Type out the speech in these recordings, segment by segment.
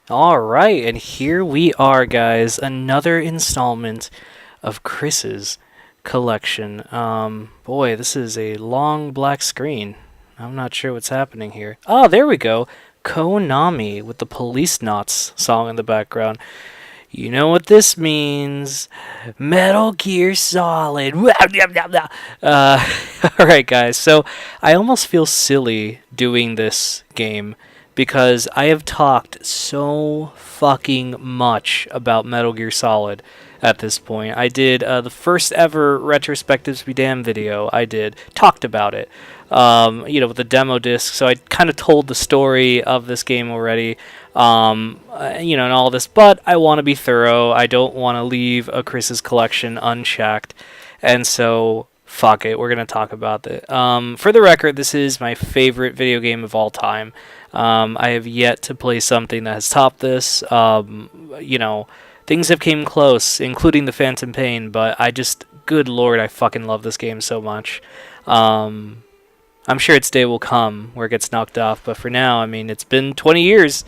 All right, and here we are, guys. Another installment of Chris's collection. Boy, this is a long black screen. I'm not sure what's happening here. Oh, there we go. Konami with the Police Knots song in the background. You know what this means? Metal Gear Solid. All right, guys. So I almost feel silly doing this game because I have talked so fucking much about Metal Gear Solid at this point. I did the first ever retrospectives be damn video. I did talked about it. With the demo disc. So I kind of told the story of this game already. And all this, but I want to be thorough. I don't want to leave a Chris's collection unchecked, and so fuck it, we're gonna talk about it. For the record, this is my favorite video game of all time. I have yet to play something that has topped this. Things have came close, including the Phantom Pain, but good lord, I fucking love this game so much. I'm sure its day will come where it gets knocked off, but for now, I mean, it's been 20 years.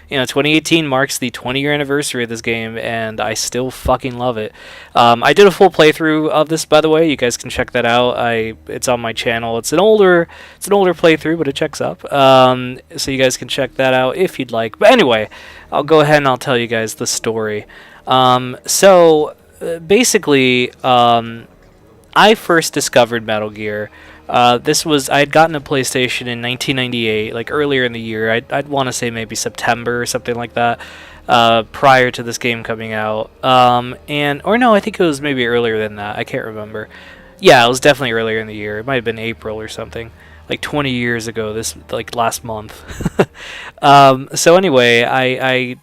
2018 marks the 20-year anniversary of this game, and I still fucking love it. I did a full playthrough of this, by the way. You guys can check that out. It's on my channel. It's an older playthrough, but it checks up. So you guys can check that out if you'd like. But anyway, I'll go ahead and I'll tell you guys the story. Basically, I first discovered Metal Gear. I had gotten a PlayStation in 1998, like earlier in the year. I'd want to say maybe September or something like that, prior to this game coming out. Or no, I think it was maybe earlier than that. I can't remember. Yeah, it was definitely earlier in the year. It might have been April or something, like 20 years ago. Like last month. So anyway, I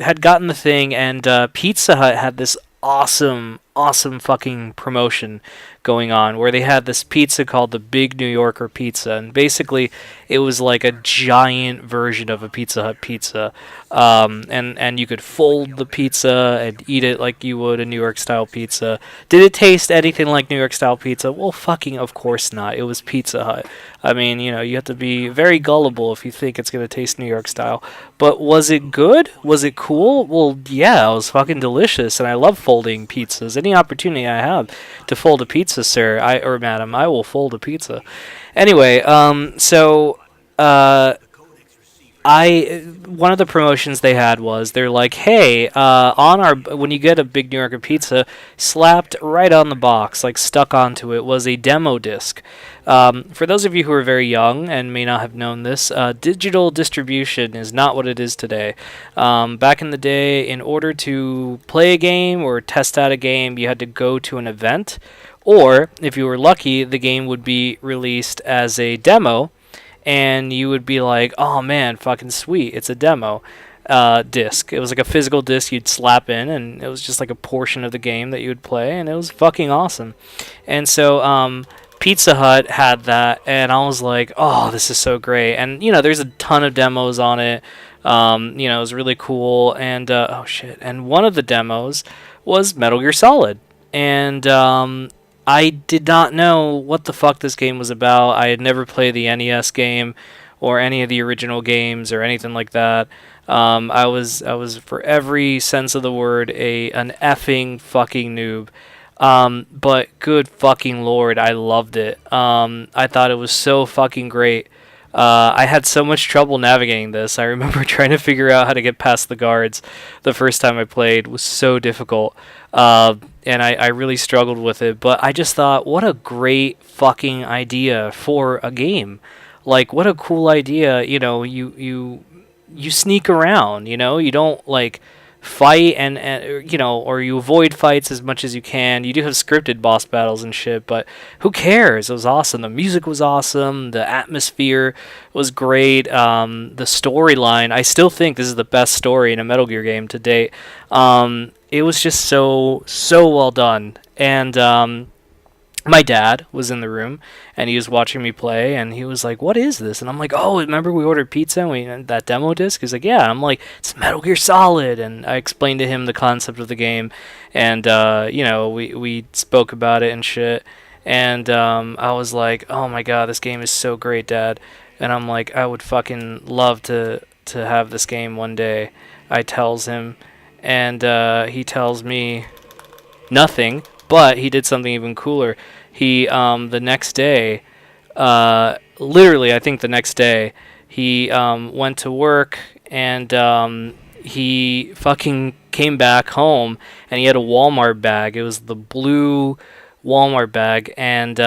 had gotten the thing, and Pizza Hut had this awesome fucking promotion going on where they had this pizza called the Big New Yorker Pizza, and basically it was like a giant version of a Pizza Hut pizza, and you could fold the pizza and eat it like you would a New York style pizza. Did it taste anything like New York style pizza? Well, fucking of course not. It was Pizza Hut. I mean, you have to be very gullible if you think it's going to taste New York style. But was it good? Was it cool? Well, yeah, it was fucking delicious, and I love folding pizzas. Any opportunity I have to fold a pizza, sir, or madam, I will fold a pizza. Anyway, one of the promotions they had was they're like, hey, when you get a Big New Yorker pizza, slapped right on the box, like stuck onto it, was a demo disc. For those of you who are very young and may not have known this, digital distribution is not what it is today. Back in the day, in order to play a game or test out a game, you had to go to an event, or if you were lucky, the game would be released as a demo, and you would be like, oh man, fucking sweet, it's a demo disc. It was like a physical disc you'd slap in, and it was just like a portion of the game that you would play, and it was fucking awesome. And so Pizza Hut had that, and I was like, oh, this is so great. And there's a ton of demos on it. It was really cool. And oh shit, and one of the demos was Metal Gear Solid, and I did not know what the fuck this game was about. I had never played the NES game or any of the original games or anything like that. I was for every sense of the word an effing fucking noob. But good fucking lord, I loved it. I thought it was so fucking great. I had so much trouble navigating this. I remember trying to figure out how to get past the guards the first time I played. It was so difficult. And I really struggled with it. But I just thought, what a great fucking idea for a game. Like, what a cool idea. You sneak around, you don't, like, fight and or you avoid fights as much as you can. You do have scripted boss battles and shit, but who cares? It was awesome. The music was awesome. The atmosphere was great. The storyline, I still think this is the best story in a Metal Gear game to date. It was just so well done. And my dad was in the room, and he was watching me play, and he was like, what is this? And I'm like, oh, remember we ordered pizza and that demo disc? He's like, yeah. And I'm like, it's Metal Gear Solid. And I explained to him the concept of the game, and we spoke about it and shit. And I was like, oh my god, this game is so great, Dad. And I'm like, I would fucking love to to have this game one day. I tells him, and he tells me nothing, but he did something even cooler. He, the next day, literally, I think the next day, he went to work, and he fucking came back home, and he had a Walmart bag. It was the blue Walmart bag, and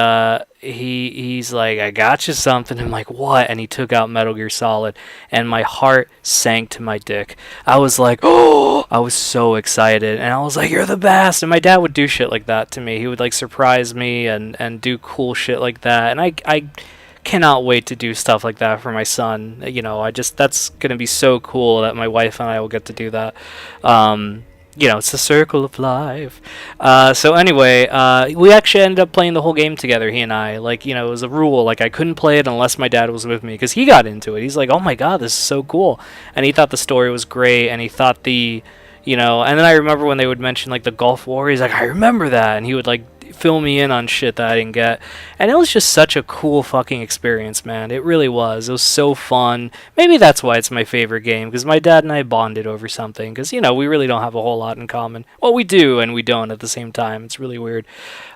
he's like, I got you something. I'm like, what? And he took out Metal Gear Solid, and my heart sank to my dick. I was like, oh, I was so excited, and I was like, you're the best. And my dad would do shit like that to me. He would like surprise me and do cool shit like that, and I cannot wait to do stuff like that for my son. You know, that's gonna be so cool that my wife and I will get to do that. You know, it's the circle of life. So anyway, we actually ended up playing the whole game together, he and I. Like, you know, it was a rule. Like, I couldn't play it unless my dad was with me, because he got into it. He's like, oh my god, this is so cool. And he thought the story was great, and he thought you know, and then I remember when they would mention, like, the Gulf War, he's like, I remember that. And he would, like, fill me in on shit that I didn't get. And it was just such a cool fucking experience, man. It really was. It was so fun. Maybe that's why it's my favorite game, because my dad and I bonded over something, because, you know, we really don't have a whole lot in common. Well, we do, and we don't at the same time. It's really weird.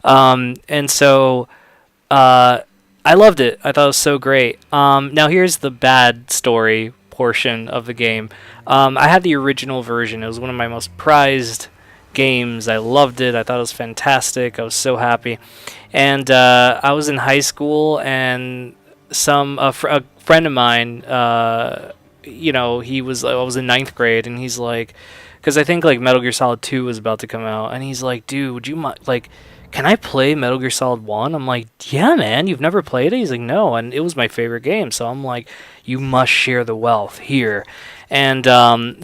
And so I loved it. I thought it was so great. Now here's the bad story portion of the game. I had the original version. It was one of my most prized games. I loved it. I thought it was fantastic. I was so happy. And I was in high school, and a friend of mine, you know, I was in ninth grade, and he's like, because I think like Metal Gear Solid 2 was about to come out, and he's like, dude, would you like, can I play Metal Gear Solid 1? I'm like, yeah, man, you've never played it? He's like, no, and it was my favorite game. So I'm like, you must share the wealth here. And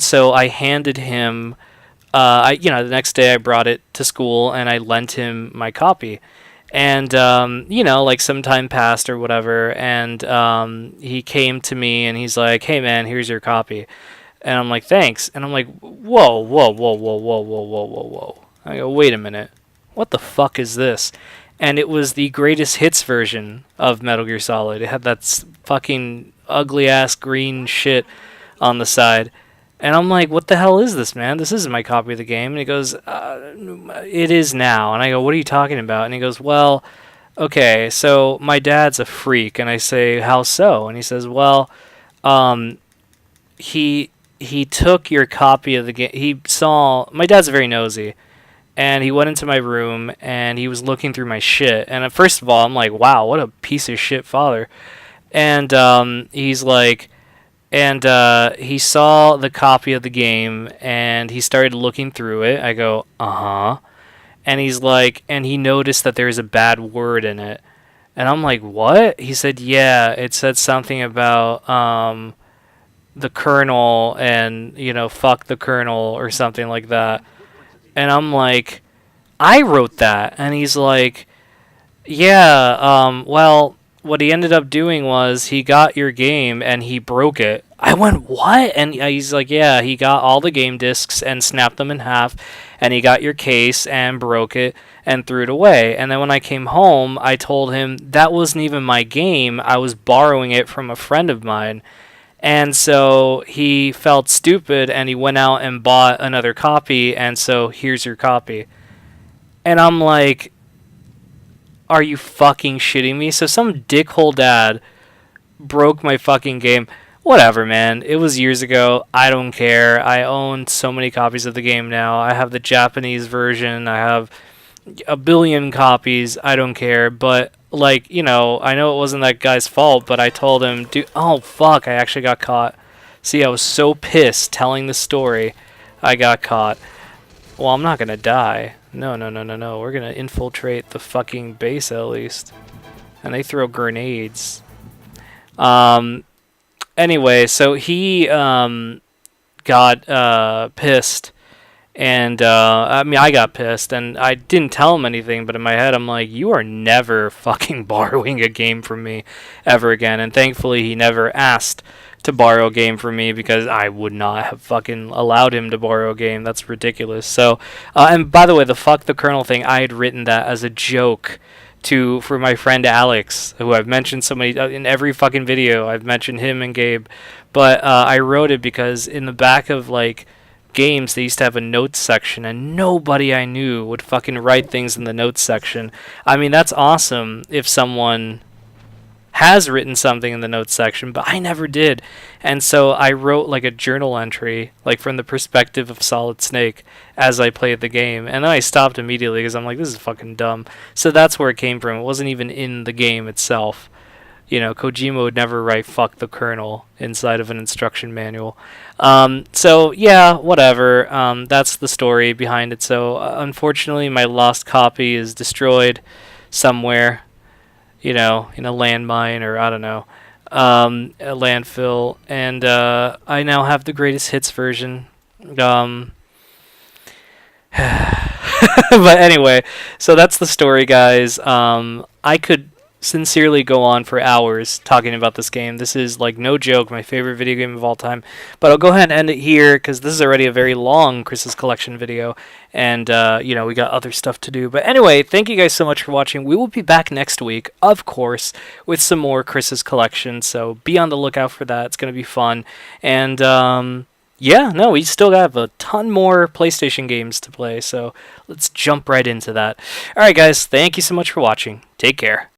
so I handed him, the next day I brought it to school, and I lent him my copy. And, you know, like some time passed or whatever, and he came to me, and he's like, hey, man, here's your copy. And I'm like, thanks. And I'm like, whoa, whoa, whoa, whoa, whoa, whoa, whoa, whoa, whoa. I go, wait a minute. What the fuck is this? And it was the greatest hits version of Metal Gear Solid. It had that fucking ugly-ass green shit on the side. And I'm like, what the hell is this, man? This isn't my copy of the game. And he goes, it is now. And I go, what are you talking about? And he goes, well, okay, so my dad's a freak. And I say, how so? And he says, well, he took your copy of the game. He saw, my dad's very nosy. And he went into my room, and he was looking through my shit. And first of all, I'm like, wow, what a piece of shit father. And he's like, and he saw the copy of the game, and he started looking through it. I go, uh-huh. And he's like, and he noticed that there's a bad word in it. And I'm like, what? He said, yeah, it said something about the Colonel and, you know, fuck the Colonel or something like that. And I'm like, I wrote that. And he's like, yeah, well, what he ended up doing was he got your game and he broke it. I went, what? And he's like, yeah, he got all the game discs and snapped them in half, and he got your case and broke it and threw it away. And then when I came home, I told him that wasn't even my game. I was borrowing it from a friend of mine. And so he felt stupid, and he went out and bought another copy, and so here's your copy. And I'm like, are you fucking shitting me? So some dickhole dad broke my fucking game. Whatever, man. It was years ago. I don't care. I own so many copies of the game now. I have the Japanese version. I have a billion copies. I don't care. But, like, you know, I know it wasn't that guy's fault, but I told him, dude, oh, fuck, I actually got caught. See, I was so pissed telling the story. I got caught. Well, I'm not going to die. No. We're going to infiltrate the fucking base at least. And they throw grenades. Anyway, so he got pissed. And, I mean, I got pissed, and I didn't tell him anything, but in my head, I'm like, you are never fucking borrowing a game from me ever again. And thankfully, he never asked to borrow a game from me, because I would not have fucking allowed him to borrow a game. That's ridiculous. So, and by the way, the fuck the Colonel thing, I had written that as a joke for my friend Alex, who I've mentioned so many in every fucking video. I've mentioned him and Gabe, but I wrote it because in the back of like games they used to have a notes section, and nobody I knew would fucking write things in the notes section. I mean, that's awesome if someone has written something in the notes section, but I never did. And so I wrote like a journal entry, like from the perspective of Solid Snake as I played the game. And then I stopped immediately because I'm like, this is fucking dumb. So that's where it came from. It wasn't even in the game itself. You know, Kojima would never write "fuck the kernel" inside of an instruction manual. So yeah, whatever. That's the story behind it. So unfortunately, my lost copy is destroyed somewhere. You know, in a landmine or I don't know, a landfill, and I now have the greatest hits version. But anyway, so that's the story, guys. I could sincerely go on for hours talking about this game. This is like no joke, my favorite video game of all time. But I'll go ahead and end it here because this is already a very long Chris's Collection video, and you know, we got other stuff to do. But anyway, thank you guys so much for watching. We will be back next week, of course, with some more Chris's Collection. So be on the lookout for that. It's gonna be fun, and yeah, no, we still have a ton more PlayStation games to play. So let's jump right into that. All right, guys, thank you so much for watching. Take care.